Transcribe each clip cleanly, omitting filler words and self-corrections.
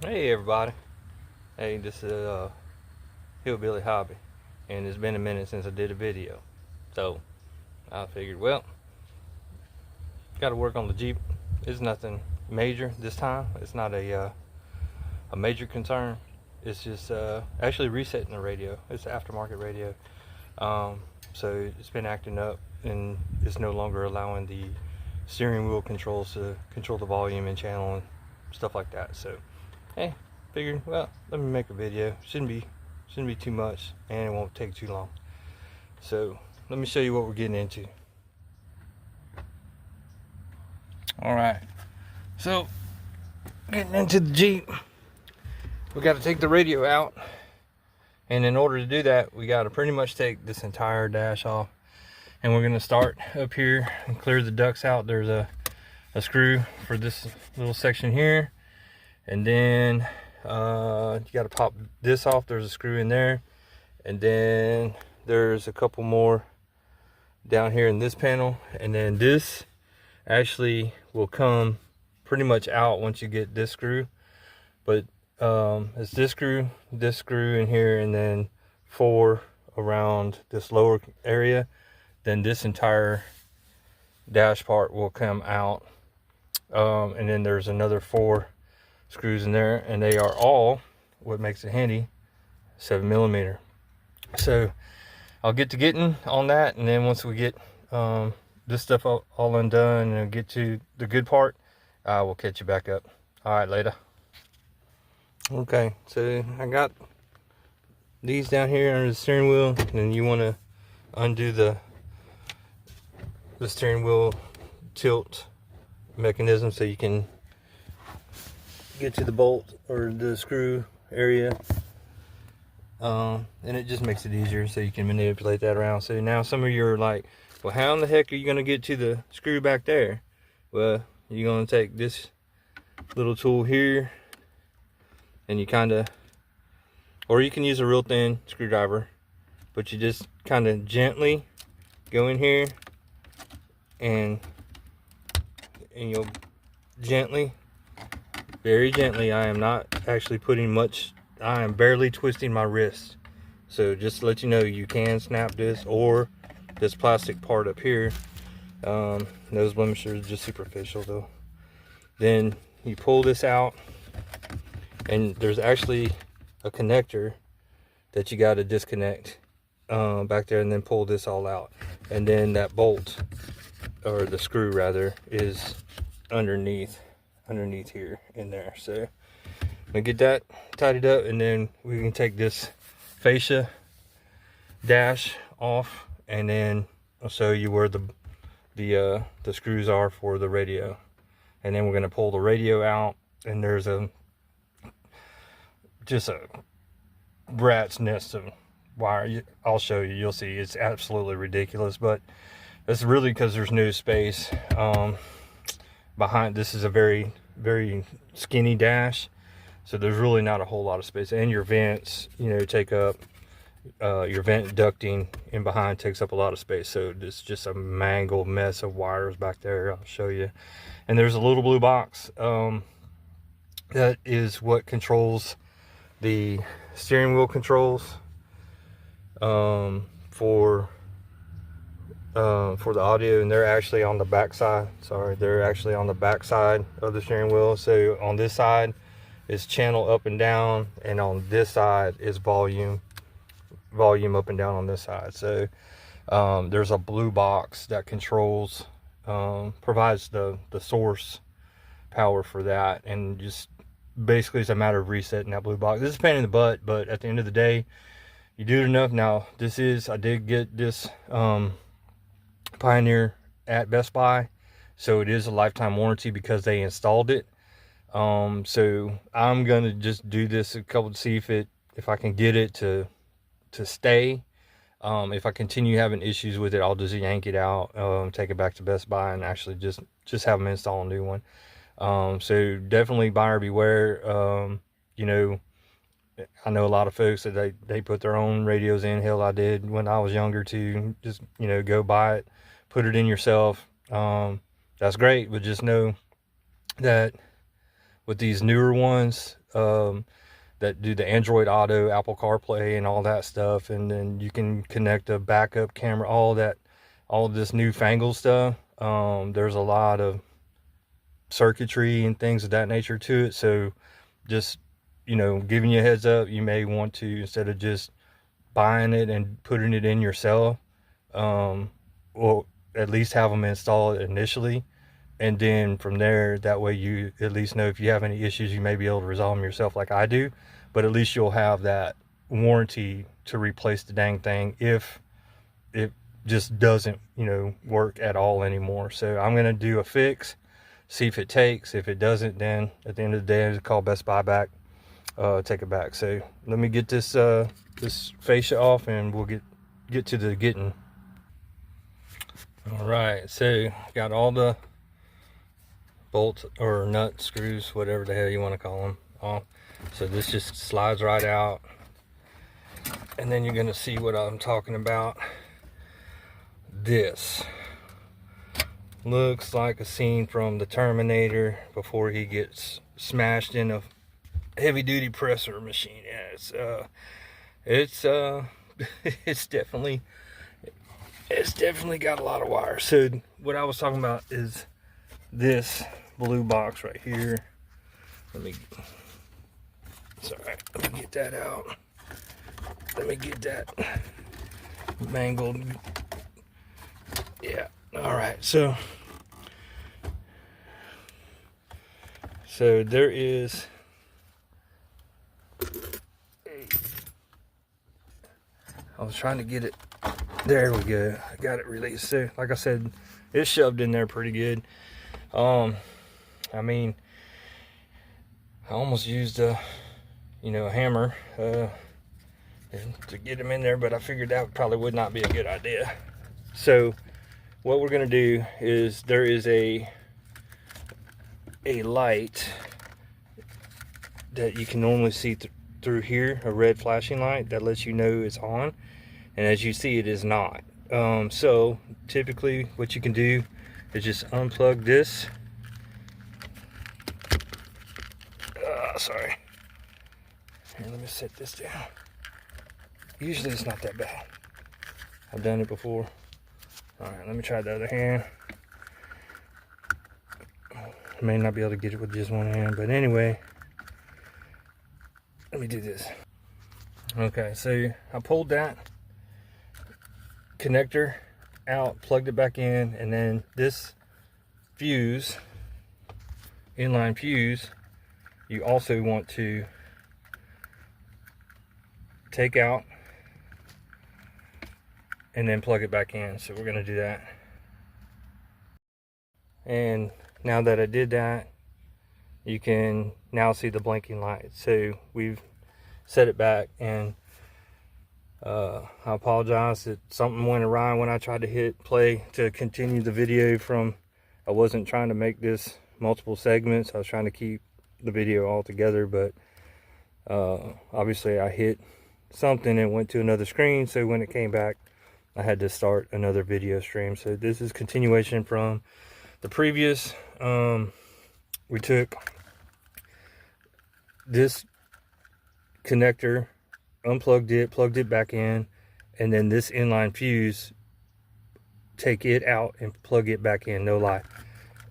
Hey everybody. Hey, this is Hillbilly Hobby, and it's been a minute since I did a video. So I figured, well, got to work on the Jeep. It's nothing major this time. It's not a major concern. It's just actually resetting the radio. It's an aftermarket radio. So it's been acting up, and it's no longer allowing the steering wheel controls to control the volume and channel and stuff like that. So hey, figured, well, let me make a video. Shouldn't be too much, and it won't take too long. So let me show you what we're getting into. All right, so getting into the Jeep, we got to take the radio out, and in order to do that, we got to pretty much take this entire dash off, and we're going to start up here and clear the ducts out. There's a screw for this little section here, and then you got to pop this off. There's a screw in there, and then there's a couple more down here in this panel, and then this actually will come pretty much out once you get this screw. But it's this screw in here, and then 4 around this lower area. Then this entire dash part will come out, and then there's another 4 screws in there, and they are all, what makes it handy, 7mm. So I'll get to getting on that, and then once we get this stuff all undone and get to the good part, we'll catch you back up. All right, later. Okay, so I got these down here under the steering wheel, and then you want to undo the steering wheel tilt mechanism so you can get to the bolt or the screw area, and it just makes it easier so you can manipulate that around. So now some of you are like, well, how in the heck are you going to get to the screw back there? Well, you're going to take this little tool here, and you kind of, or you can use a real thin screwdriver, but you just kind of gently go in here, and you'll gently, very gently, I am not actually putting much, I am barely twisting my wrist. So just to let you know, you can snap this, or this plastic part up here. Those blemishers are just superficial though. Then you pull this out, and there's actually a connector that you got to disconnect back there, and then pull this all out. And then that bolt, or the screw rather, is underneath here in there. So we get that tidied up, and then we can take this fascia dash off, and then I'll show you where the screws are for the radio. And then we're going to pull the radio out, and there's just a rat's nest of wire. I'll show you, you'll see, it's absolutely ridiculous, but it's really because there's no space behind. This is a very skinny dash, so there's really not a whole lot of space. And your vents, you know, take up your vent ducting in behind takes up a lot of space. So it's just a mangled mess of wires back there. I'll show you. And there's a little blue box that is what controls the steering wheel controls for the audio, and they're actually on the back side. Sorry, they're actually on the back side of the steering wheel. So on this side is channel up and down, and on this side is volume up and down on this side. So there's a blue box that controls, provides the source power for that, and just basically it's a matter of resetting that blue box. This is a pain in the butt, but at the end of the day, you do it enough. Now I did get this Pioneer at Best Buy, so it is a lifetime warranty because they installed it. So I'm gonna just do this a couple to see if I can get it to stay. If I continue having issues with it, I'll just yank it out, take it back to Best Buy, and actually just have them install a new one. So definitely buyer beware. You know, I know a lot of folks that they put their own radios in. Hell, I did when I was younger too. Just, you know, go buy it, put it in yourself. That's great, but just know that with these newer ones that do the Android Auto, Apple CarPlay, and all that stuff, and then you can connect a backup camera, all of this newfangled stuff. There's a lot of circuitry and things of that nature to it, so just, you know, giving you a heads up, you may want to, instead of just buying it and putting it in yourself, or at least have them install it initially, and then from there, that way you at least know if you have any issues, you may be able to resolve them yourself like I do, but at least you'll have that warranty to replace the dang thing if it just doesn't, you know, work at all anymore. So I'm gonna do a fix, see if it takes. If it doesn't, then at the end of the day, I just call Best Buy back, take it back. So let me get this this fascia off, and we'll get to the getting. All right, so got all the bolts or nut screws, whatever the hell you want to call them, off. So this just slides right out, and then you're gonna see what I'm talking about. This looks like a scene from the Terminator before he gets smashed in a heavy-duty presser machine. Yeah, it's definitely got a lot of wire. So what I was talking about is this blue box right here. Let me get that out. Let me get that mangled. Yeah, all right, so there is I was trying to get it, there we go, I got it released. So like I said, it's shoved in there pretty good. I mean, I almost used a hammer to get them in there, but I figured that probably would not be a good idea. So what we're gonna do is, there is a light that you can normally see through here, a red flashing light that lets you know it's on, and as you see, it is not. So typically what you can do is just unplug this. Sorry, here, let me set this down. Usually it's not that bad, I've done it before. All right, let me try the other hand. I may not be able to get it with just one hand, but anyway, let me do this. Okay, so I pulled that connector out, plugged it back in, and then this fuse, inline fuse, you also want to take out and then plug it back in. So we're going to do that. And now that I did that, you can now see the blinking light. So we've set it back, and I apologize that something went awry when I tried to hit play to continue the video from, I wasn't trying to make this multiple segments, I was trying to keep the video all together, but obviously I hit something and went to another screen, so when it came back I had to start another video stream. So this is continuation from the previous. We took this connector, unplugged it, plugged it back in, and then this inline fuse, take it out and plug it back in, no lie,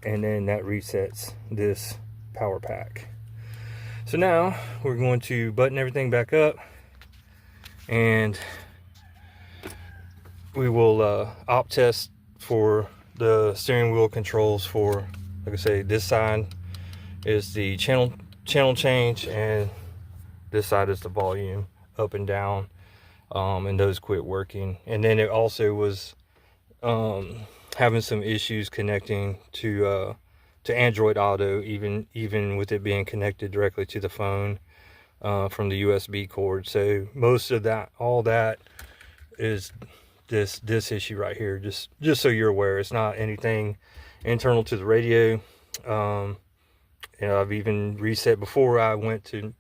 and then that resets this power pack. So now we're going to button everything back up, and we will op test for the steering wheel controls. For, like I say, this side is the channel change, and this side is the volume up and down, and those quit working. And then it also was having some issues connecting to Android Auto, even with it being connected directly to the phone from the USB cord. So most of that, all that is this issue right here. Just so you're aware, it's not anything internal to the radio. I've even reset before I went to,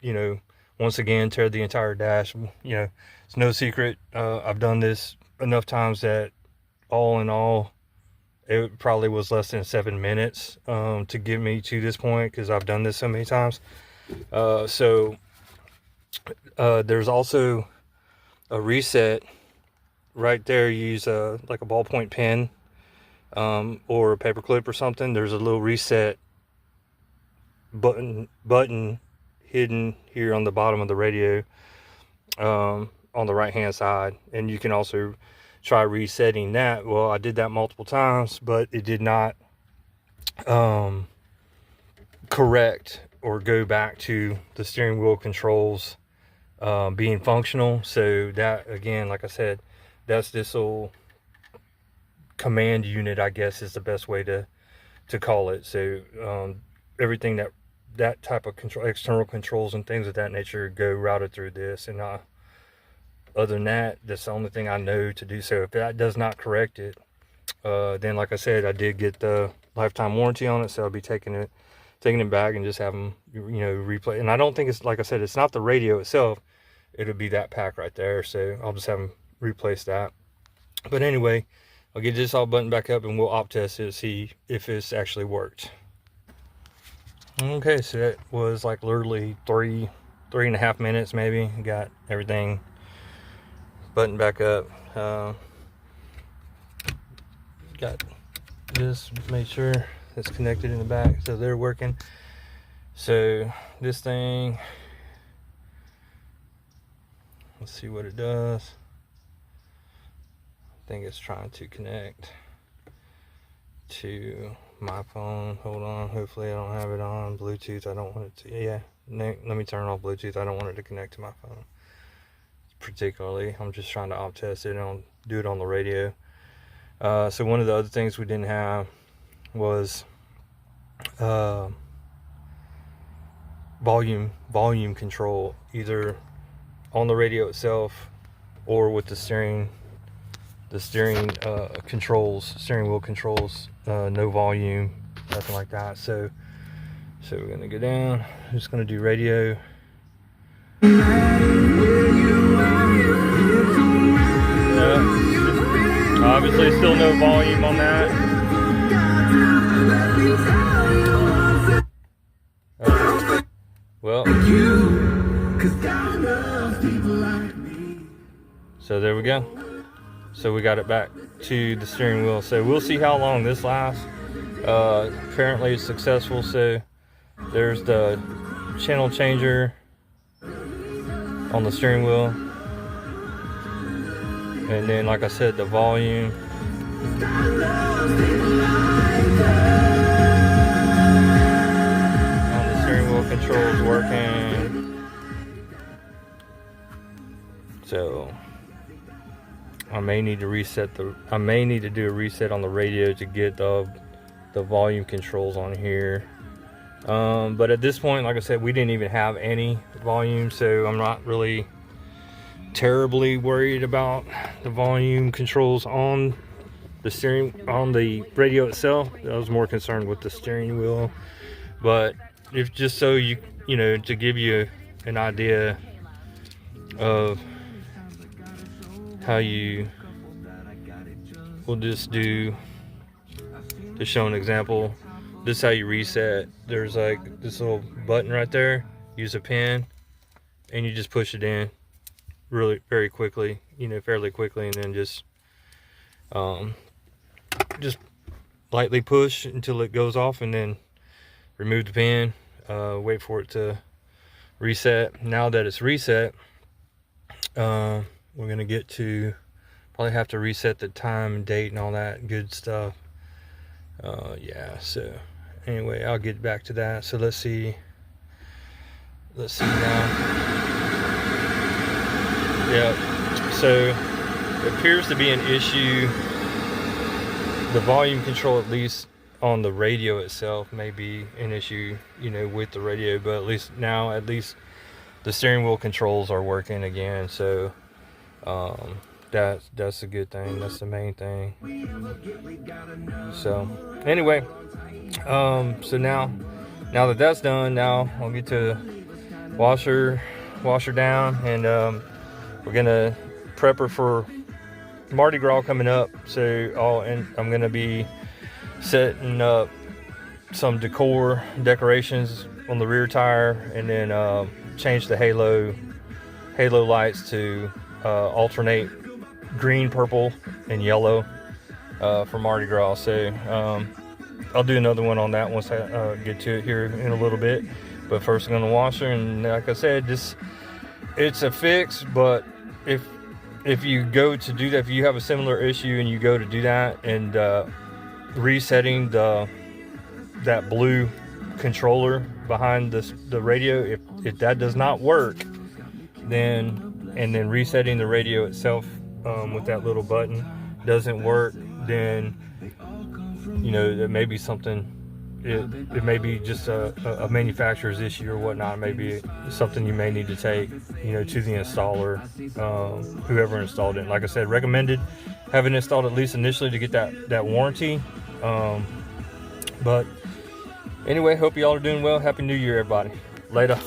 once again, tear the entire dash. It's no secret. I've done this enough times that all in all, it probably was less than 7 minutes to get me to this point, because I've done this so many times. There's also a reset right there. You use like a ballpoint pen or a paper clip or something. There's a little reset button hidden here on the bottom of the radio on the right hand side, and you can also try resetting that. Well, I did that multiple times, but it did not correct or go back to the steering wheel controls being functional. So that, again, like I said, that's this little command unit, I guess is the best way to call it. So everything that type of control, external controls and things of that nature, go routed through this. And other than that, that's the only thing I know to do. So if that does not correct it, then like I said, I did get the lifetime warranty on it, so I'll be taking it back and just have them, replay. And I don't think it's, like I said, it's not the radio itself. It'll be that pack right there. So I'll just have them replace that. But anyway, I'll get this all buttoned back up and we'll op test it to see if it's actually worked. Okay, so that was like literally 3.5 minutes maybe. Got everything buttoned back up. Got this, make sure it's connected in the back, so they're working. So this thing, let's see what it does. I think it's trying to connect to my phone. Hold on, hopefully I don't have it on Bluetooth. I don't want it to, yeah, let me turn off Bluetooth. I don't want it to connect to my phone particularly. I'm just trying to op test it, and I'll do it on the radio. So one of the other things we didn't have was volume control, either on the radio itself or with the steering wheel controls. No volume, nothing like that. So we're gonna go down. I'm just gonna do radio. Obviously still no volume on that. Well, so there we go. So we got it back to the steering wheel. So we'll see how long this lasts. Apparently it's successful. So there's the channel changer on the steering wheel, and then, like I said, the volume. On the steering wheel controls working. So I may need to do a reset on the radio to get the volume controls on here. But at this point, like I said, we didn't even have any volume, so I'm not really terribly worried about the volume controls on the radio itself. I was more concerned with the steering wheel. But if just so you know, to give you an idea of how we'll just do, to show an example, this is how you reset. There's like this little button right there. Use a pen and you just push it in very quickly, fairly quickly, and then just lightly push until it goes off, and then remove the pen, wait for it to reset. Now that it's reset, we're gonna get to probably have to reset the time and date and all that good stuff. Yeah, so anyway, I'll get back to that. So let's see now. Yeah, so it appears to be an issue. The volume control, at least on the radio itself, may be an issue, with the radio, but at least the steering wheel controls are working again. So that's a good thing. That's the main thing. So anyway, so now that that's done, now I'll get to wash her down, and we're gonna prep her for Mardi Gras coming up. So I'm gonna be setting up some decorations on the rear tire, and then change the halo lights to alternate green, purple, and yellow for Mardi Gras. So I'll do another one on that once I get to it here in a little bit. But first I'm gonna wash her, and like I said, it's a fix. But if you go to do that, if you have a similar issue and you go to do that, and resetting that blue controller behind the radio, if that does not work, then resetting the radio itself with that little button doesn't work, then there may be something. It may be just a manufacturer's issue or whatnot. Maybe something you may need to take to the installer, whoever installed it. Like I said, recommended having it installed at least initially to get that warranty. But anyway, hope you all are doing well. Happy New Year, everybody. Later.